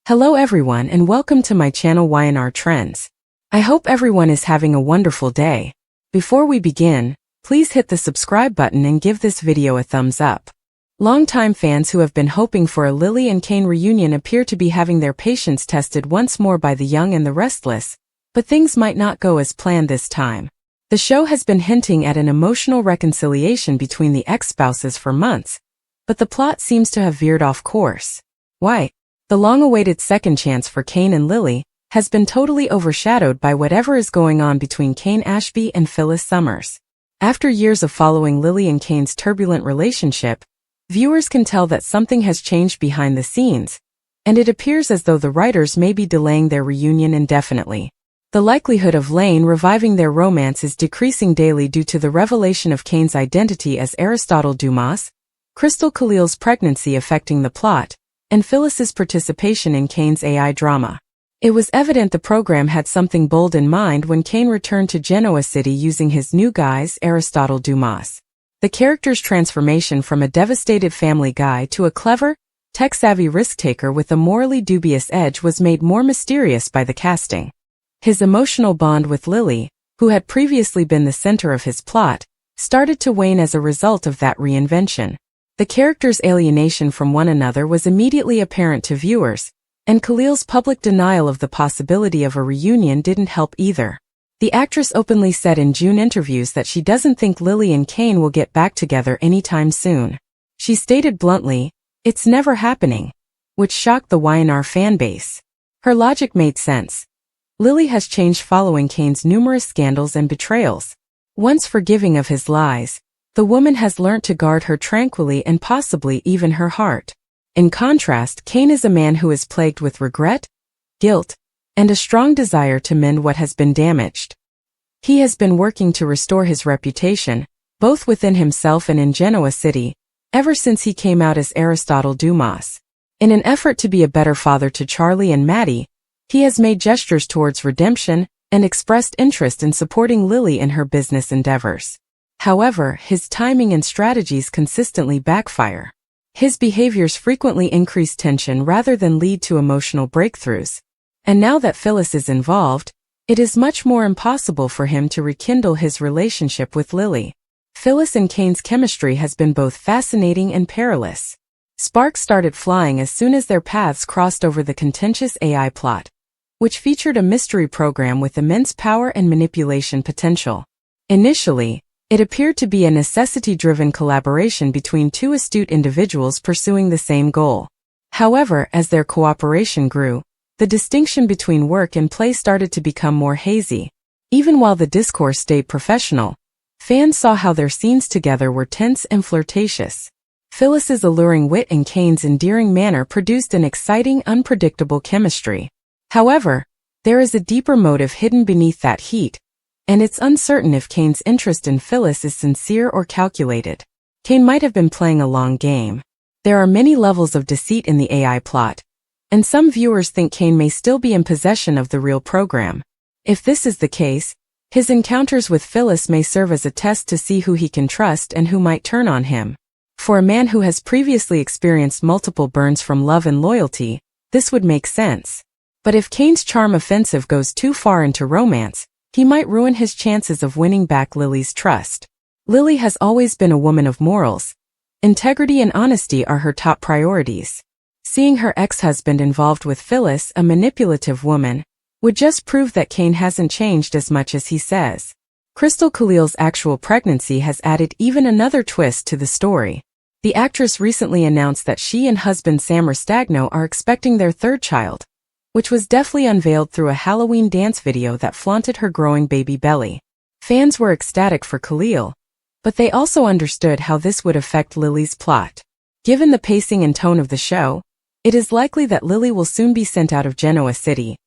Hello everyone and welcome to my channel Y&R Trends. I hope everyone is having a wonderful day. Before we begin, please hit the subscribe button and give this video a thumbs up. Longtime fans who have been hoping for a Lily and Kane reunion appear to be having their patience tested once more by the young and the restless, but things might not go as planned this time. The show has been hinting at an emotional reconciliation between the ex-spouses for months, but the plot seems to have veered off course. Why? The long-awaited second chance for Kane and Lily has been totally overshadowed by whatever is going on between Kane Ashby and Phyllis Summers. After years of following Lily and Kane's turbulent relationship, viewers can tell that something has changed behind the scenes, and it appears as though the writers may be delaying their reunion indefinitely. The likelihood of Lane reviving their romance is decreasing daily due to the revelation of Kane's identity as Aristotle Dumas, Crystal Khalil's pregnancy affecting the plot, and Phyllis's participation in Kane's AI drama. It was evident the program had something bold in mind when Kane returned to Genoa City using his new guise, Aristotle Dumas. The character's transformation from a devastated family guy to a clever, tech-savvy risk-taker with a morally dubious edge was made more mysterious by the casting. His emotional bond with Lily, who had previously been the center of his plot, started to wane as a result of that reinvention. The characters' alienation from one another was immediately apparent to viewers, and Khalil's public denial of the possibility of a reunion didn't help either. The actress openly said in June interviews that she doesn't think Lily and Kane will get back together anytime soon. She stated bluntly, "It's never happening," which shocked the Y&R fanbase. Her logic made sense. Lily has changed following Kane's numerous scandals and betrayals. Once forgiving of his lies, the woman has learnt to guard her tranquilly and possibly even her heart. In contrast, Kane is a man who is plagued with regret, guilt, and a strong desire to mend what has been damaged. He has been working to restore his reputation, both within himself and in Genoa City, ever since he came out as Aristotle Dumas. In an effort to be a better father to Charlie and Maddie, he has made gestures towards redemption and expressed interest in supporting Lily in her business endeavors. However, his timing and strategies consistently backfire. His behaviors frequently increase tension rather than lead to emotional breakthroughs. And now that Phyllis is involved, it is much more impossible for him to rekindle his relationship with Lily. Phyllis and Kane's chemistry has been both fascinating and perilous. Sparks started flying as soon as their paths crossed over the contentious AI plot, which featured a mystery program with immense power and manipulation potential. Initially, it appeared to be a necessity-driven collaboration between two astute individuals pursuing the same goal. However, as their cooperation grew, the distinction between work and play started to become more hazy. Even while the discourse stayed professional, fans saw how their scenes together were tense and flirtatious. Phyllis's alluring wit and Kane's endearing manner produced an exciting, unpredictable chemistry. However, there is a deeper motive hidden beneath that heat, and it's uncertain if Kane's interest in Phyllis is sincere or calculated. Kane might have been playing a long game. There are many levels of deceit in the AI plot, and some viewers think Kane may still be in possession of the real program. If this is the case, his encounters with Phyllis may serve as a test to see who he can trust and who might turn on him. For a man who has previously experienced multiple burns from love and loyalty, this would make sense. But if Kane's charm offensive goes too far into romance, he might ruin his chances of winning back Lily's trust. Lily has always been a woman of morals. Integrity and honesty are her top priorities. Seeing her ex-husband involved with Phyllis, a manipulative woman, would just prove that Kane hasn't changed as much as he says. Crystal Khalil's actual pregnancy has added even another twist to the story. The actress recently announced that she and husband Sam Rostagno are expecting their third child, which was deftly unveiled through a Halloween dance video that flaunted her growing baby belly. Fans were ecstatic for Khalil, but they also understood how this would affect Lily's plot. Given the pacing and tone of the show, it is likely that Lily will soon be sent out of Genoa City,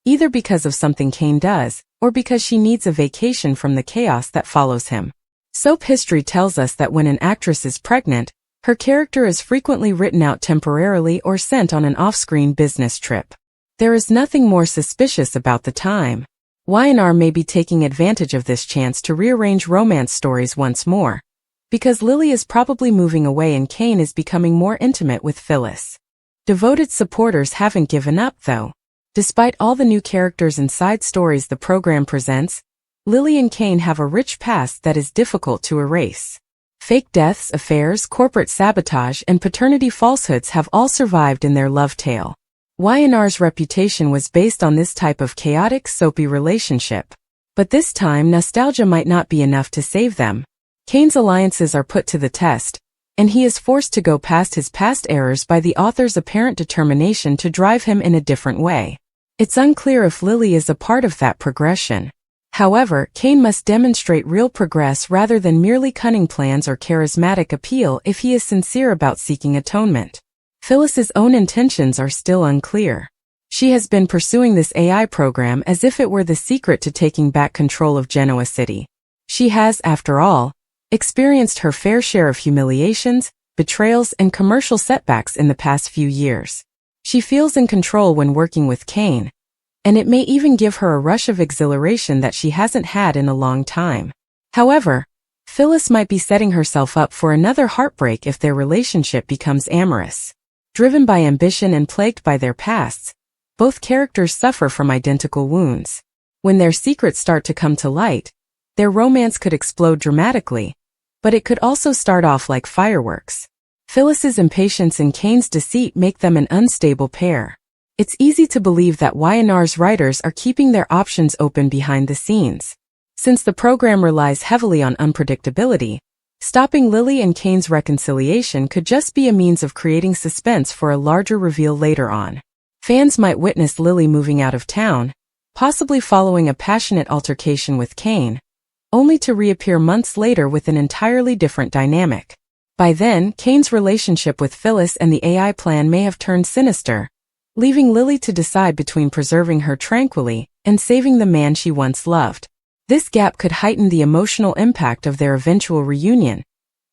either because of something Kane does, or because she needs a vacation from the chaos that follows him. Soap history tells us that when an actress is pregnant, her character is frequently written out temporarily or sent on an off-screen business trip. There is nothing more suspicious about the time. Y&R may be taking advantage of this chance to rearrange romance stories once more, because Lily is probably moving away and Kane is becoming more intimate with Phyllis. Devoted supporters haven't given up, though. Despite all the new characters and side stories the program presents, Lily and Kane have a rich past that is difficult to erase. Fake deaths, affairs, corporate sabotage, and paternity falsehoods have all survived in their love tale. Y&R's reputation was based on this type of chaotic, soapy relationship. But this time, nostalgia might not be enough to save them. Kane's alliances are put to the test, and he is forced to go past his past errors by the author's apparent determination to drive him in a different way. It's unclear if Lily is a part of that progression. However, Kane must demonstrate real progress rather than merely cunning plans or charismatic appeal if he is sincere about seeking atonement. Phyllis's own intentions are still unclear. She has been pursuing this AI program as if it were the secret to taking back control of Genoa City. She has, after all, experienced her fair share of humiliations, betrayals, and commercial setbacks in the past few years. She feels in control when working with Kane, and it may even give her a rush of exhilaration that she hasn't had in a long time. However, Phyllis might be setting herself up for another heartbreak if their relationship becomes amorous. Driven by ambition and plagued by their pasts, both characters suffer from identical wounds. When their secrets start to come to light, their romance could explode dramatically, but it could also start off like fireworks. Phyllis's impatience and Kane's deceit make them an unstable pair. It's easy to believe that Y&R's writers are keeping their options open behind the scenes. Since the program relies heavily on unpredictability, stopping Lily and Kane's reconciliation could just be a means of creating suspense for a larger reveal later on. Fans might witness Lily moving out of town, possibly following a passionate altercation with Kane, only to reappear months later with an entirely different dynamic. By then, Kane's relationship with Phyllis and the AI plan may have turned sinister, leaving Lily to decide between preserving her tranquilly and saving the man she once loved. This gap could heighten the emotional impact of their eventual reunion,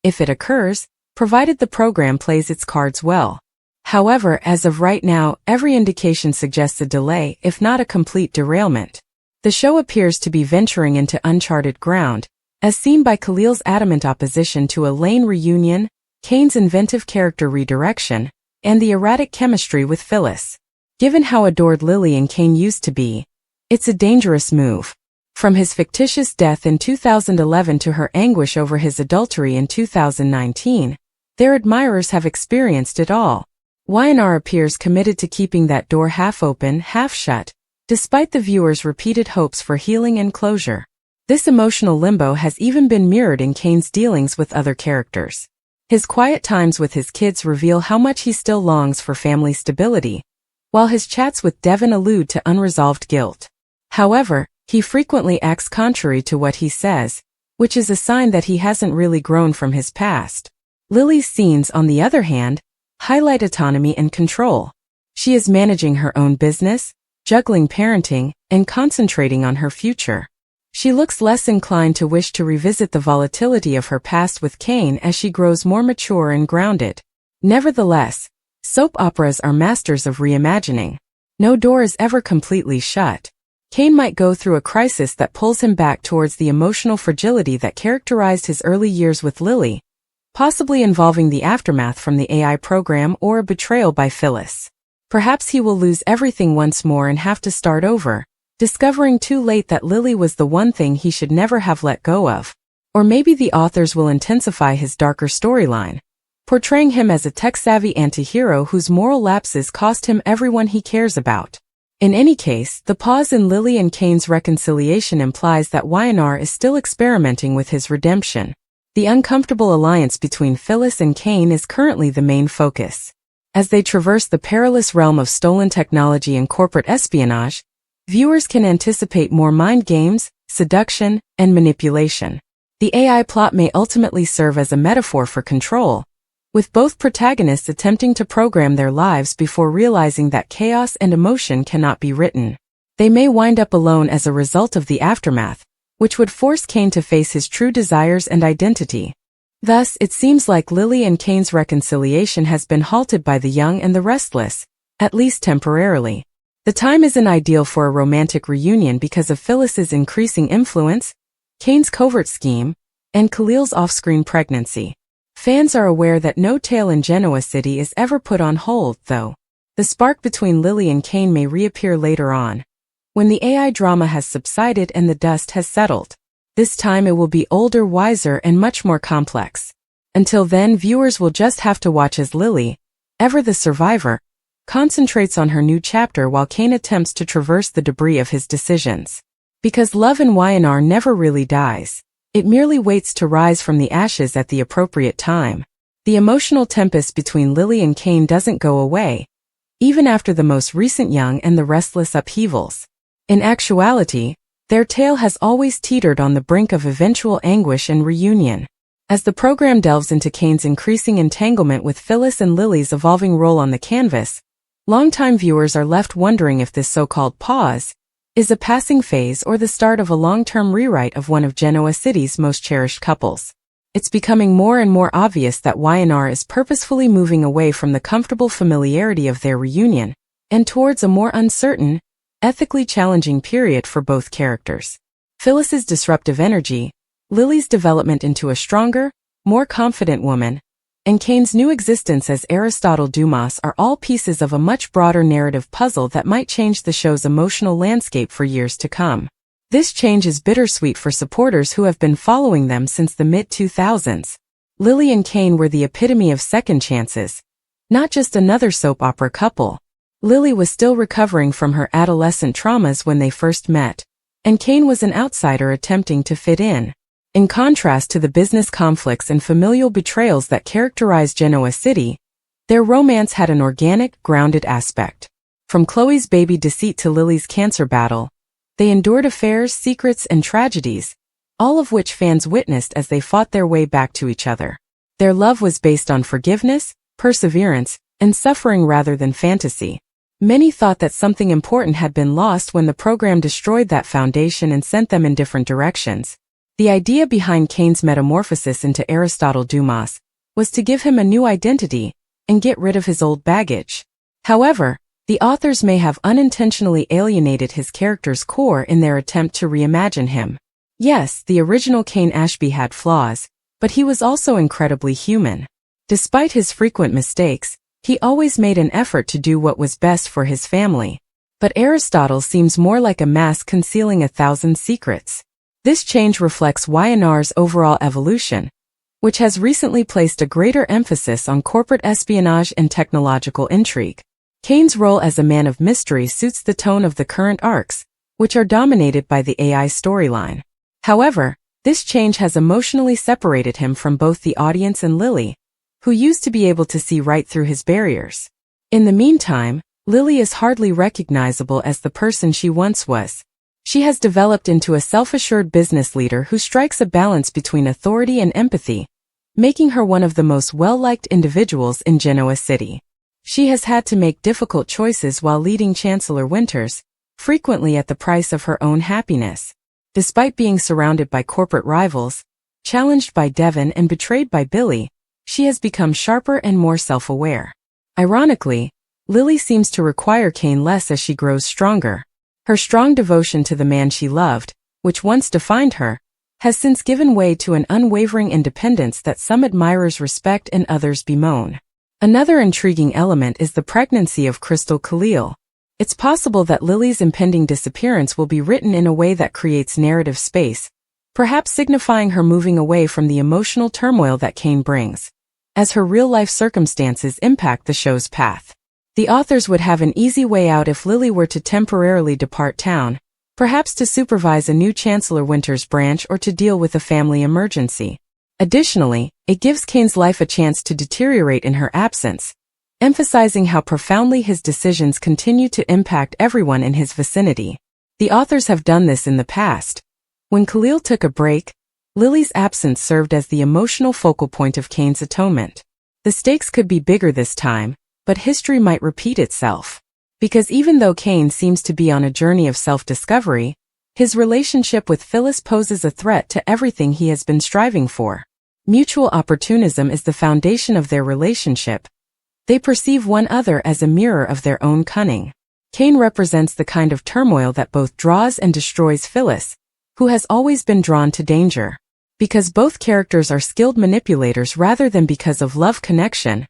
if it occurs, provided the program plays its cards well. However, as of right now, every indication suggests a delay, if not a complete derailment. The show appears to be venturing into uncharted ground, as seen by Khalil's adamant opposition to a Lane reunion, Kane's inventive character redirection, and the erratic chemistry with Phyllis. Given how adored Lily and Kane used to be, it's a dangerous move. From his fictitious death in 2011 to her anguish over his adultery in 2019, their admirers have experienced it all. Y&R appears committed to keeping that door half open, half shut, despite the viewer's repeated hopes for healing and closure. This emotional limbo has even been mirrored in Kane's dealings with other characters. His quiet times with his kids reveal how much he still longs for family stability, while his chats with Devon allude to unresolved guilt. However, he frequently acts contrary to what he says, which is a sign that he hasn't really grown from his past. Lily's scenes, on the other hand, highlight autonomy and control. She is managing her own business, juggling parenting, and concentrating on her future. She looks less inclined to wish to revisit the volatility of her past with Kane as she grows more mature and grounded. Nevertheless, soap operas are masters of reimagining. No door is ever completely shut. Kane might go through a crisis that pulls him back towards the emotional fragility that characterized his early years with Lily, possibly involving the aftermath from the AI program or a betrayal by Phyllis. Perhaps he will lose everything once more and have to start over, discovering too late that Lily was the one thing he should never have let go of. Or maybe the authors will intensify his darker storyline, portraying him as a tech-savvy anti-hero whose moral lapses cost him everyone he cares about. In any case, the pause in Lily and Kane's reconciliation implies that Y&R is still experimenting with his redemption. The uncomfortable alliance between Phyllis and Kane is currently the main focus. As they traverse the perilous realm of stolen technology and corporate espionage, viewers can anticipate more mind games, seduction, and manipulation. The AI plot may ultimately serve as a metaphor for control, with both protagonists attempting to program their lives before realizing that chaos and emotion cannot be written. They may wind up alone as a result of the aftermath, which would force Kane to face his true desires and identity. Thus, it seems like Lily and Kane's reconciliation has been halted by the young and the restless, at least temporarily. The time isn't ideal for a romantic reunion because of Phyllis's increasing influence, Kane's covert scheme, and Khalil's off-screen pregnancy. Fans are aware that no tale in Genoa City is ever put on hold, though. The spark between Lily and Cain may reappear later on, when the AI drama has subsided and the dust has settled. This time it will be older, wiser, and much more complex. Until then, viewers will just have to watch as Lily, ever the survivor, concentrates on her new chapter while Cain attempts to traverse the debris of his decisions. Because love in Y&R never really dies. It merely waits to rise from the ashes at the appropriate time. The emotional tempest between Lily and Cain doesn't go away, even after the most recent Young and the Restless upheavals. In actuality, their tale has always teetered on the brink of eventual anguish and reunion. As the program delves into Cain's increasing entanglement with Phyllis and Lily's evolving role on the canvas, longtime viewers are left wondering if this so-called pause is a passing phase or the start of a long-term rewrite of one of Genoa City's most cherished couples. It's becoming more and more obvious that Y&R is purposefully moving away from the comfortable familiarity of their reunion and towards a more uncertain, ethically challenging period for both characters. Phyllis's disruptive energy, Lily's development into a stronger, more confident woman, and Cain's new existence as Aristotle Dumas are all pieces of a much broader narrative puzzle that might change the show's emotional landscape for years to come. This change is bittersweet for supporters who have been following them since the mid-2000s. Lily and Cain were the epitome of second chances, not just another soap opera couple. Lily was still recovering from her adolescent traumas when they first met, and Cain was an outsider attempting to fit in. In contrast to the business conflicts and familial betrayals that characterize Genoa City, their romance had an organic, grounded aspect. From Chloe's baby deceit to Lily's cancer battle, they endured affairs, secrets, and tragedies, all of which fans witnessed as they fought their way back to each other. Their love was based on forgiveness, perseverance, and suffering rather than fantasy. Many thought that something important had been lost when the program destroyed that foundation and sent them in different directions. The idea behind Cain's metamorphosis into Aristotle Dumas was to give him a new identity and get rid of his old baggage. However, the authors may have unintentionally alienated his character's core in their attempt to reimagine him. Yes, the original Cain Ashby had flaws, but he was also incredibly human. Despite his frequent mistakes, he always made an effort to do what was best for his family. But Aristotle seems more like a mask concealing 1,000 secrets. This change reflects Y&R's overall evolution, which has recently placed a greater emphasis on corporate espionage and technological intrigue. Cain's role as a man of mystery suits the tone of the current arcs, which are dominated by the AI storyline. However, this change has emotionally separated him from both the audience and Lily, who used to be able to see right through his barriers. In the meantime, Lily is hardly recognizable as the person she once was. She has developed into a self-assured business leader who strikes a balance between authority and empathy, making her one of the most well-liked individuals in Genoa City. She has had to make difficult choices while leading Chancellor Winters, frequently at the price of her own happiness. Despite being surrounded by corporate rivals, challenged by Devon and betrayed by Billy, she has become sharper and more self-aware. Ironically, Lily seems to require Cain less as she grows stronger. Her strong devotion to the man she loved, which once defined her, has since given way to an unwavering independence that some admirers respect and others bemoan. Another intriguing element is the pregnancy of Crystal Khalil. It's possible that Lily's impending disappearance will be written in a way that creates narrative space, perhaps signifying her moving away from the emotional turmoil that Cain brings, as her real-life circumstances impact the show's path. The authors would have an easy way out if Lily were to temporarily depart town, perhaps to supervise a new Chancellor Winters branch or to deal with a family emergency. Additionally, it gives Cain's life a chance to deteriorate in her absence, emphasizing how profoundly his decisions continue to impact everyone in his vicinity. The authors have done this in the past. When Khalil took a break, Lily's absence served as the emotional focal point of Cain's atonement. The stakes could be bigger this time, but history might repeat itself. Because even though Cain seems to be on a journey of self-discovery, his relationship with Phyllis poses a threat to everything he has been striving for. Mutual opportunism is the foundation of their relationship. They perceive one another as a mirror of their own cunning. Cain represents the kind of turmoil that both draws and destroys Phyllis, who has always been drawn to danger. Because both characters are skilled manipulators rather than because of love connection,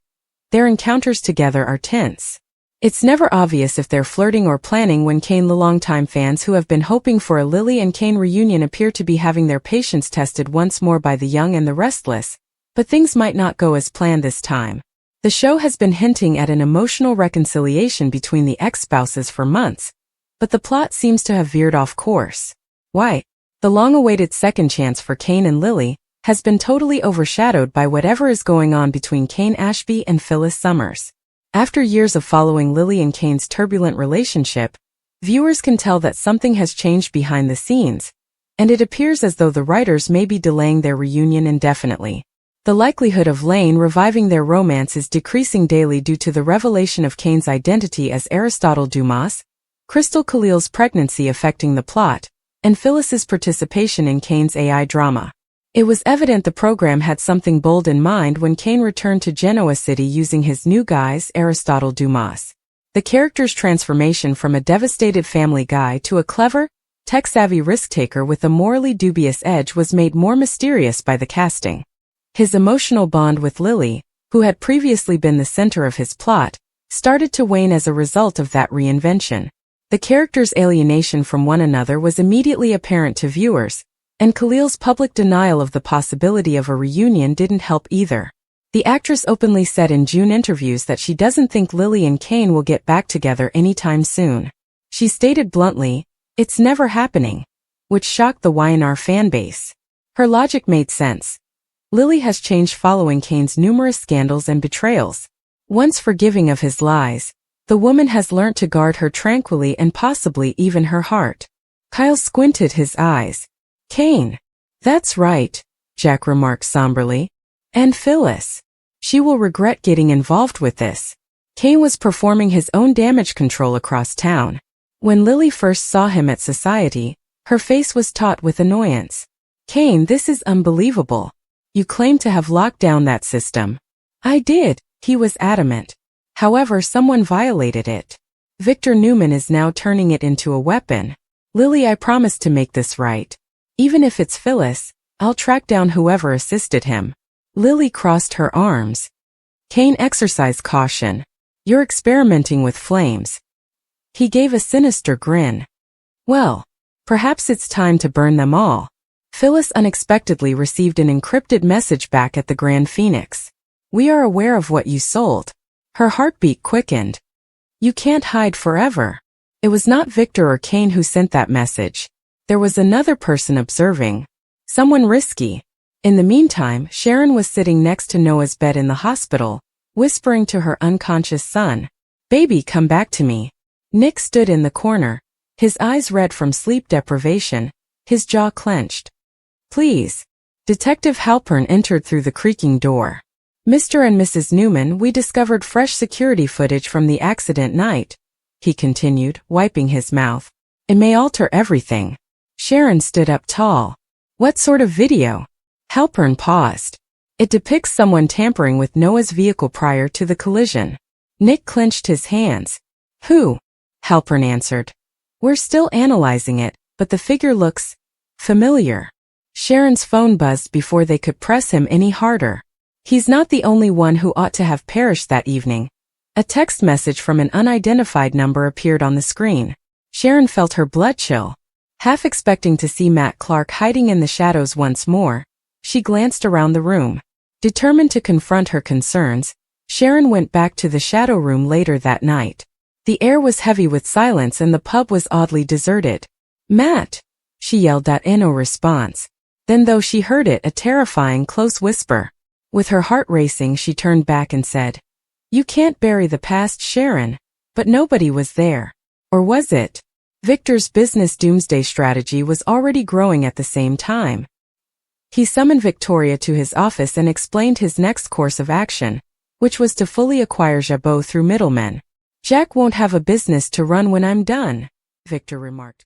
their encounters together are tense. It's never obvious if they're flirting or planning when Kane. The longtime fans who have been hoping for a Lily and Kane reunion appear to be having their patience tested once more by the young and the restless, but things might not go as planned this time. The show has been hinting at an emotional reconciliation between the ex-spouses for months, but the plot seems to have veered off course. Why? The long-awaited second chance for Kane and Lily has been totally overshadowed by whatever is going on between Kane Ashby and Phyllis Summers. After years of following Lily and Kane's turbulent relationship, viewers can tell that something has changed behind the scenes, and it appears as though the writers may be delaying their reunion indefinitely. The likelihood of Lane reviving their romance is decreasing daily due to the revelation of Kane's identity as Aristotle Dumas, Crystal Khalil's pregnancy affecting the plot, and Phyllis's participation in Kane's AI drama. It was evident the program had something bold in mind when Kane returned to Genoa City using his new guise, Aristotle Dumas. The character's transformation from a devastated family guy to a clever, tech-savvy risk-taker with a morally dubious edge was made more mysterious by the casting. His emotional bond with Lily, who had previously been the center of his plot, started to wane as a result of that reinvention. The characters' alienation from one another was immediately apparent to viewers, and Khalil's public denial of the possibility of a reunion didn't help either. The actress openly said in June interviews that she doesn't think Lily and Kane will get back together anytime soon. She stated bluntly, "It's never happening," which shocked the Y&R fanbase. Her logic made sense. Lily has changed following Kane's numerous scandals and betrayals. Once forgiving of his lies, the woman has learnt to guard her tranquilly and possibly even her heart. Kyle squinted his eyes. "Kane. That's right," Jack remarked somberly. "And Phyllis. She will regret getting involved with this." Kane was performing his own damage control across town. When Lily first saw him at society, her face was taut with annoyance. "Kane, this is unbelievable. You claim to have locked down that system." "I did," he was adamant. "However, someone violated it. Victor Newman is now turning it into a weapon. Lily, I promise to make this right. Even if it's Phyllis, I'll track down whoever assisted him." Lily crossed her arms. Kane exercised caution. "You're experimenting with flames." He gave a sinister grin. "Well, perhaps it's time to burn them all." Phyllis unexpectedly received an encrypted message back at the Grand Phoenix. "We are aware of what you sold." Her heartbeat quickened. "You can't hide forever." It was not Victor or Kane who sent that message. There was another person observing. Someone risky. In the meantime, Sharon was sitting next to Noah's bed in the hospital, whispering to her unconscious son, "Baby, come back to me." Nick stood in the corner, his eyes red from sleep deprivation, his jaw clenched. "Please." Detective Halpern entered through the creaking door. "Mr. and Mrs. Newman, we discovered fresh security footage from the accident night," he continued, wiping his mouth. "It may alter everything." Sharon stood up tall. "What sort of video?" Halpern paused. "It depicts someone tampering with Noah's vehicle prior to the collision." Nick clenched his hands. "Who?" Halpern answered. "We're still analyzing it, but the figure looks familiar." Sharon's phone buzzed before they could press him any harder. "He's not the only one who ought to have perished that evening." A text message from an unidentified number appeared on the screen. Sharon felt her blood chill. Half expecting to see Matt Clark hiding in the shadows once more, she glanced around the room. Determined to confront her concerns, Sharon went back to the shadow room later that night. The air was heavy with silence and the pub was oddly deserted. "Matt!" she yelled out in no response. Then, though she heard it, a terrifying close whisper. With her heart racing, she turned back and said, "You can't bury the past, Sharon." But nobody was there. Or was it? Victor's business doomsday strategy was already growing at the same time. He summoned Victoria to his office and explained his next course of action, which was to fully acquire Jabot through middlemen. "Jack won't have a business to run when I'm done," Victor remarked.